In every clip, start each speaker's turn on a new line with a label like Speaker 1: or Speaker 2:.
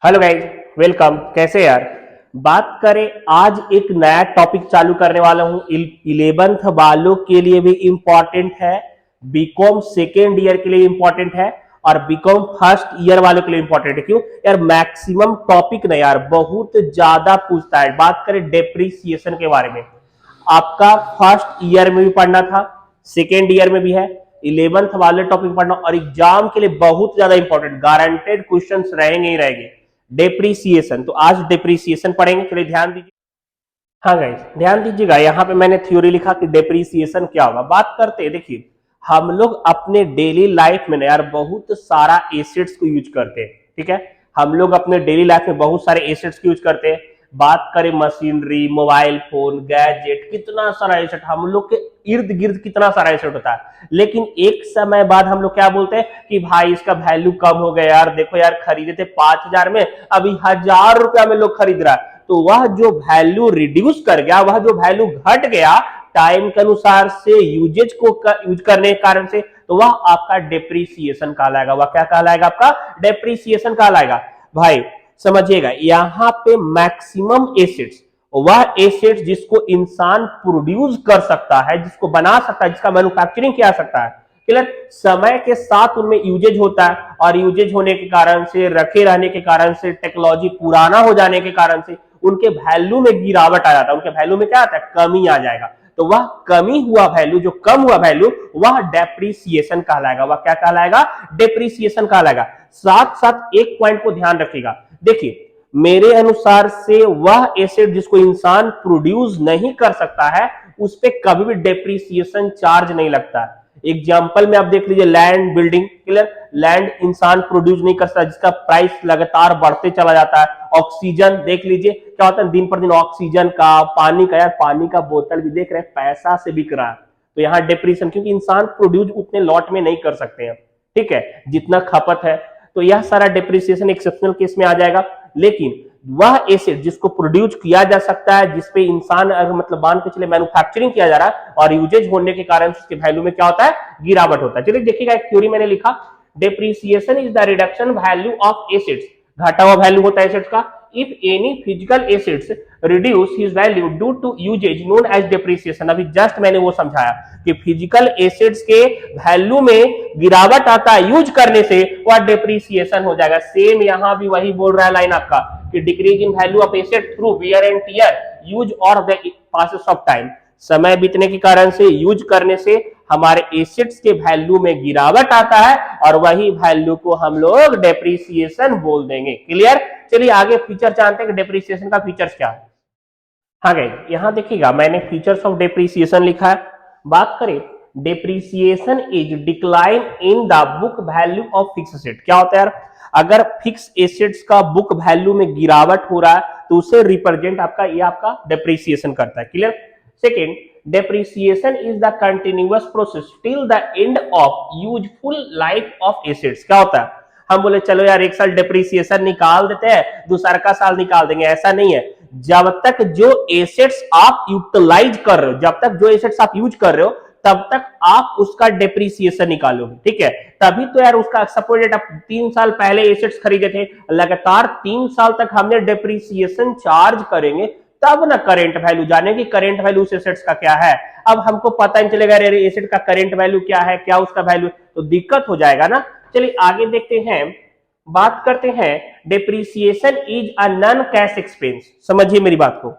Speaker 1: Hello guys, welcome. कैसे यार। बात करें, आज एक नया टॉपिक चालू करने वाला हूं। 11th वालों के लिए भी इंपॉर्टेंट है, बीकॉम सेकेंड ईयर के लिए इंपॉर्टेंट है और बीकॉम फर्स्ट ईयर वालों के लिए इंपॉर्टेंट है। क्यों यार? मैक्सिमम टॉपिक ना यार बहुत ज्यादा पूछता है। बात करें डेप्रीसिएशन के बारे में, आपका फर्स्ट ईयर में भी पढ़ना था, सेकेंड ईयर में भी है, 11th वाले टॉपिक पढ़ना और एग्जाम के लिए बहुत ज्यादा इंपॉर्टेंट, गारंटेड क्वेश्चन रहेंगे ही रहेंगे। डेप्रीसिएशन, तो आज डेप्रीसिएशन पढ़ेंगे। चलिए ध्यान दीजिए। हाँ गाइस, ध्यान दीजिएगा। यहाँ पे मैंने थ्योरी लिखा कि डेप्रीसिएशन क्या होगा। बात करते हैं, देखिए हम लोग अपने डेली लाइफ में ना यार बहुत सारा एसेट्स को यूज करते हैं। ठीक है, हम लोग अपने डेली लाइफ में बहुत सारे एसेट्स को यूज करते हैं। बात करें मशीनरी, मोबाइल फोन, गैजेट, कितना सारा एसेट हम लोग के इर्द गिर्द, कितना सारा एसेट होता है। लेकिन एक समय बाद हम लोग क्या बोलते हैं कि भाई इसका वैल्यू कम हो गया यार, देखो यार खरीदे थे 5,000 में, अभी 1,000 रुपया में लोग खरीद रहा है। तो वह जो वैल्यू रिड्यूस कर गया, वह जो वैल्यू घट गया टाइम के अनुसार से, यूजेज को यूज करने के कारण से, तो वह आपका डेप्रीसिएशन कहलाएगा। वह क्या कहलाएगा? आपका डेप्रीसिएशन कहलाएगा। भाई समझिएगा, यहां पे मैक्सिमम एसेट्स, वह एसेट्स जिसको इंसान प्रोड्यूस कर सकता है, जिसको बना सकता है, जिसका मैन्युफैक्चरिंग किया सकता है, क्लियर, समय के साथ उनमें यूजेज होता है और यूजेज होने के कारण से, रखे रहने के कारण से, टेक्नोलॉजी पुराना हो जाने के कारण से उनके वैल्यू में गिरावट आ जाता है। उनके वैल्यू में क्या आता है? कमी आ जाएगा। तो वह कमी हुआ वैल्यू, जो कम हुआ वैल्यू, वह डेप्रीसिएशन कहलाएगा। वह क्या कहलाएगा? डेप्रीसिएशन कहलाएगा। साथ साथ एक पॉइंट को ध्यान रखिएगा, देखिए मेरे अनुसार से वह एसेट जिसको इंसान प्रोड्यूस नहीं कर सकता है, उस पर कभी भी डेप्रीसिएशन चार्ज नहीं लगता है। एग्जाम्पल में आप देख लीजिए, लैंड, बिल्डिंग, क्लियर, लैंड इंसान प्रोड्यूस नहीं कर सकता, जिसका प्राइस लगातार बढ़ते चला जाता है। ऑक्सीजन देख लीजिए, क्या होता है दिन पर दिन ऑक्सीजन का, पानी का, यार पानी का बोतल भी देख रहे हैं पैसा से बिक रहा है। तो यहाँ डेप्रीसिएशन, क्योंकि इंसान प्रोड्यूस उतने लॉट में नहीं कर सकते हैं, ठीक है, जितना खपत है। तो यह सारा डेप्रीसिएशन एक्सेप्शनल केस में आ जाएगा। लेकिन वह एसेट जिसको प्रोड्यूस किया जा सकता है, जिसपे इंसान मतलब मान के चले मैन्युफैक्चरिंग किया जा रहा है और यूजेज होने के कारण उसके वैल्यू में क्या होता है? गिरावट होता है। चलिए देखिएगा, एक थ्योरी मैंने लिखा, depreciation is the reduction value of assets, घटा हुआ वैल्यू होता है एसेट्स का। If any physical assets reduce his value due to usage known as depreciation. अभी जस्ट मैंने वो समझाया कि फिजिकल एसेट्स के वैल्यू में गिरावट आता है यूज करने से, वह डेप्रीसिएशन हो जाएगा। सेम यहां भी वही बोल रहा है लाइन आपका कि decrease in value of asset through wear and tear use और द पासेस ऑफ टाइम। समय बीतने के कारण से, यूज करने से हमारे एसेट्स के वैल्यू में गिरावट आता है और वही वैल्यू को हम लोग डेप्रीसिएशन बोल देंगे। क्लियर? चलिए आगे फीचर जानते हैं कि डेप्रीसिएशन का फीचर्स क्या है। हाँ गाइस, यहां देखिएगा मैंने फीचर्स ऑफ डेप्रीसिएशन लिखा है। बात करें, depreciation is decline in the book value of fix asset. क्या होता है यार? अगर फिक्स एसेट्स का बुक वैल्यू में गिरावट हो रहा है तो उसे रिप्रेजेंट आपका, ये आपका डेप्रीसिएशन करता है। Clear? Second, depreciation is the continuous process till the end of useful life of assets. क्या होता है? हम बोले चलो यार एक साल डेप्रीसिएशन निकाल देते हैं, दूसरा का साल निकाल देंगे, ऐसा नहीं है। जब तक जो एसेट्स आप यूटिलाइज कर रहे हो, जब तक जो एसेट्स आप यूज कर रहे हो, तब तक आप उसका डेप्रीसिएशन निकालोगे। ठीक है, तभी तो यार उसका सपोज आप 3 साल पहले एसेट्स खरीदे थे, लगातार 3 साल तक हमने डेप्रीसिएशन चार्ज करेंगे, तब ना करेंट वैल्यू जाने की करेंट वैल्यू उस एसेट्स का क्या है। अब हमको पता नहीं चलेगा एसेट का करेंट वैल्यू क्या है, क्या उसका वैल्यू, तो दिक्कत हो जाएगा ना। चलिए आगे देखते हैं, बात करते हैं, depreciation is a non cash expense. समझिए मेरी बात को,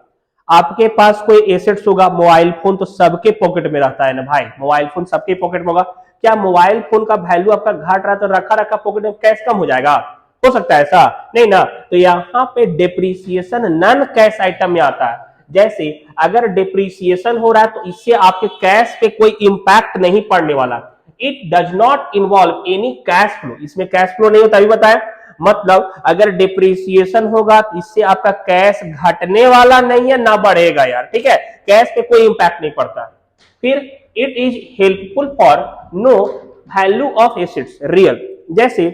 Speaker 1: आपके पास कोई एसेट्स होगा, मोबाइल फोन तो सबके पॉकेट में रहता है ना भाई, मोबाइल फोन सबके पॉकेट में होगा। क्या मोबाइल फोन का वैल्यू आपका घट रहा है तो रखा रखा पॉकेट में कैश कम हो जाएगा? हो सकता है ऐसा? नहीं ना। तो यहाँ पे डेप्रीसिएशन नॉन कैश आइटम में आता है। जैसे अगर डेप्रीसिएशन हो रहा है तो इससे आपके कैश पे कोई इंपैक्ट नहीं पड़ने वाला। It does not involve any cash flow, इसमें कैश फ्लो नहीं होता, अभी बताया। मतलब अगर डिप्रिसिएशन होगा तो इससे आपका कैश घटने वाला नहीं है, ना बढ़ेगा यार। ठीक है, कैश पे कोई इंपैक्ट नहीं पड़ता। फिर it is helpful for know value of assets real. जैसे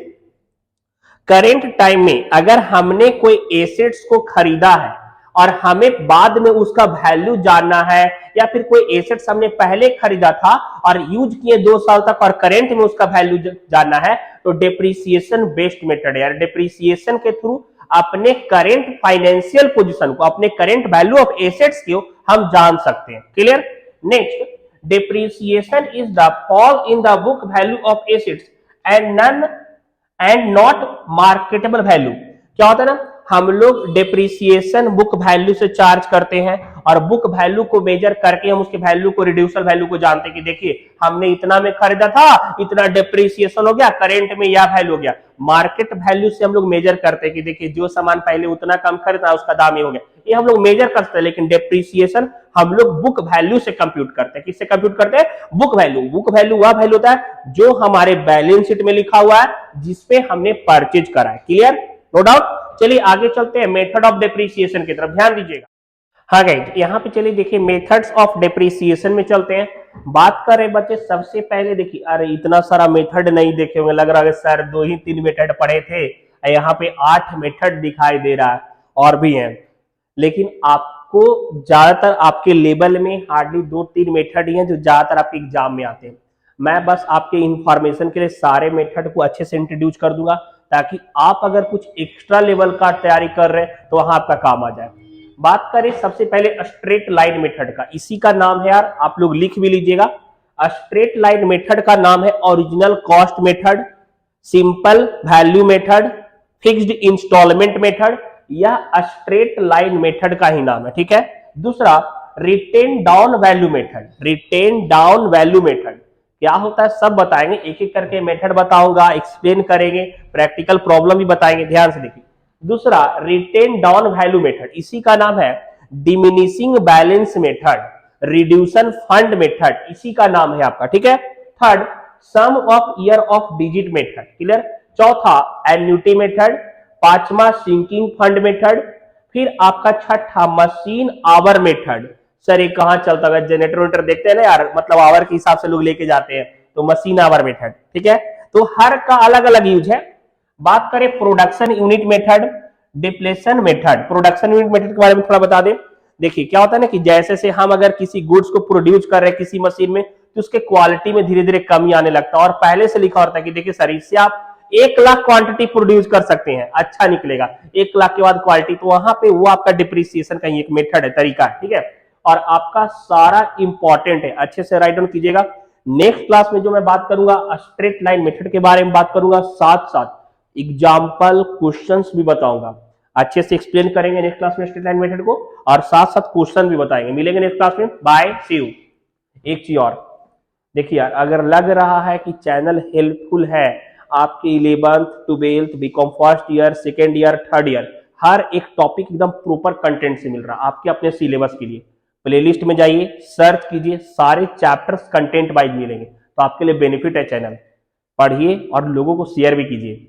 Speaker 1: करेंट टाइम में अगर हमने कोई एसेट्स को खरीदा है और हमें बाद में उसका वैल्यू जानना है, या फिर कोई एसेट्स हमने पहले खरीदा था और यूज किए 2 साल तक और करेंट में उसका वैल्यू जानना है, तो डेप्रीसिएशन बेस्ड मेथड है यार। डेप्रीसिएशन के थ्रू अपने करेंट फाइनेंशियल पोजीशन को, अपने करेंट वैल्यू ऑफ एसेट्स को हम जान सकते हैं। Clear. Next, depreciation is the fall in the book value of assets and not marketable value। क्या होता है ना, हम लोग डेप्रिसिएशन बुक वैल्यू से चार्ज करते हैं और बुक वैल्यू को मेजर करके हम उसके वैल्यू को, रिड्यूसल वैल्यू को जानते हैं कि देखिए हमने इतना में खरीदा था, इतना डेप्रिसिएशन हो गया, करेंट में यह वैल्यू हो गया। मार्केट वैल्यू से हम लोग मेजर करते हैं कि देखिए जो सामान पहले उतना कम खरीदा उसका दाम ही हो गया, ये हम लोग मेजर कर सकते हैं। लेकिन डेप्रिसिएशन हम लोग बुक वैल्यू से कंप्यूट करते हैं। किससे कंप्यूट करते हैं? Book value. बुक वैल्यू वह वैल्यू होता है जो हमारे बैलेंस शीट में लिखा हुआ है, जिसपे हमने परचेज करा है। Clear, no doubt. चलिए आगे चलते हैं मेथड ऑफ डेप्रिसिएशन की तरफ, ध्यान दीजिएगा। हाँ गाइस, यहाँ पे चलिए देखिए मेथड्स ऑफ डेप्रिसिएशन में चलते हैं। बात करें बच्चे, सबसे पहले देखिए, अरे इतना सारा मेथड नहीं देखे होंगे, लग रहा है सर 2 ही 3 मेथड पढ़े थे, यहाँ पे 8 मेथड दिखाई दे रहा है, और भी हैं। लेकिन आपको ज्यादातर आपके लेवल में हार्डली 2-3 मेथड ही हैं जो ज्यादातर आपके एग्जाम में आते हैं। मैं बस आपके इंफॉर्मेशन के लिए सारे मेथड को अच्छे से इंट्रोड्यूस कर दूंगा, ताकि आप अगर कुछ एक्स्ट्रा लेवल का तैयारी कर रहे हैं तो वहां आपका काम आ जाए। बात करें सबसे पहले स्ट्रेट लाइन मेथड का, इसी का नाम है यार, आप लोग लिख भी लीजिएगा। स्ट्रेट लाइन मेथड का नाम है original cost method, simple value method, fixed instalment method, या स्ट्रेट लाइन मेथड का ही नाम है। ठीक है। दूसरा, written down value method. Written down value method क्या होता है सब बताएंगे, एक एक करके मेथड बताऊंगा, एक्सप्लेन करेंगे, प्रैक्टिकल प्रॉब्लम भी बताएंगे, ध्यान से देखिए। दूसरा, रिटेन डाउन वैल्यू मेथड, इसी का नाम है diminishing balance method, reduction fund method, इसी का नाम है आपका। ठीक है। Third, sum of year of digit method. Clear. चौथा, एन्युटी मेथड। पांचवा, सिंकिंग फंड मेथड। फिर आपका छठा, मशीन आवर मेथड। सर ये कहां चलता है? जनरेटर वेटर देखते हैं ना यार, मतलब आवर के हिसाब से लोग लेके जाते हैं, तो मशीन आवर मेथड। ठीक है। तो हर का अलग अलग यूज है। बात करें production unit method, depletion method. Production unit method के बारे में थोड़ा बता दें। देखिए क्या होता है ना कि जैसे से हम अगर किसी गुड्स को प्रोड्यूस कर रहे हैं किसी मशीन में, तो उसके क्वालिटी में धीरे धीरे कमी आने लगता है, और पहले से लिखा होता है कि देखिए सर इससे आप 1 लाख क्वांटिटी प्रोड्यूस कर सकते हैं, अच्छा निकलेगा, 1 लाख के बाद क्वालिटी, तो वहां पे वो आपका डिप्रिसिएशन का एक मेथड है, तरीका है। ठीक है। और आपका सारा इंपॉर्टेंट है, अच्छे से राइट डाउन कीजिएगा। नेक्स्ट क्लास में जो मैं बात करूंगा स्ट्रेट लाइन मेथड के बारे में बात करूंगा, साथ साथ एग्जाम्पल क्वेश्चंस भी बताऊंगा, अच्छे से एक्सप्लेन करेंगे नेक्स्ट क्लास में स्ट्रेट लाइन मेथड को, और साथ साथ क्वेश्चन भी बताएंगे। मिलेंगे नेक्स्ट क्लास में, बाय, सी यू। एक चीज और देखिए यार, अगर लग रहा है कि चैनल हेल्पफुल है आपके 11th 12th B Com first year, second year, third year, हर एक टॉपिक एकदम प्रॉपर कंटेंट से मिल रहा है आपके अपने सिलेबस के लिए, प्लेलिस्ट में जाइए, सर्च कीजिए, सारे चैप्टर्स कंटेंट वाइज मिलेंगे, तो आपके लिए बेनिफिट है चैनल। पढ़िए और लोगों को शेयर भी कीजिए।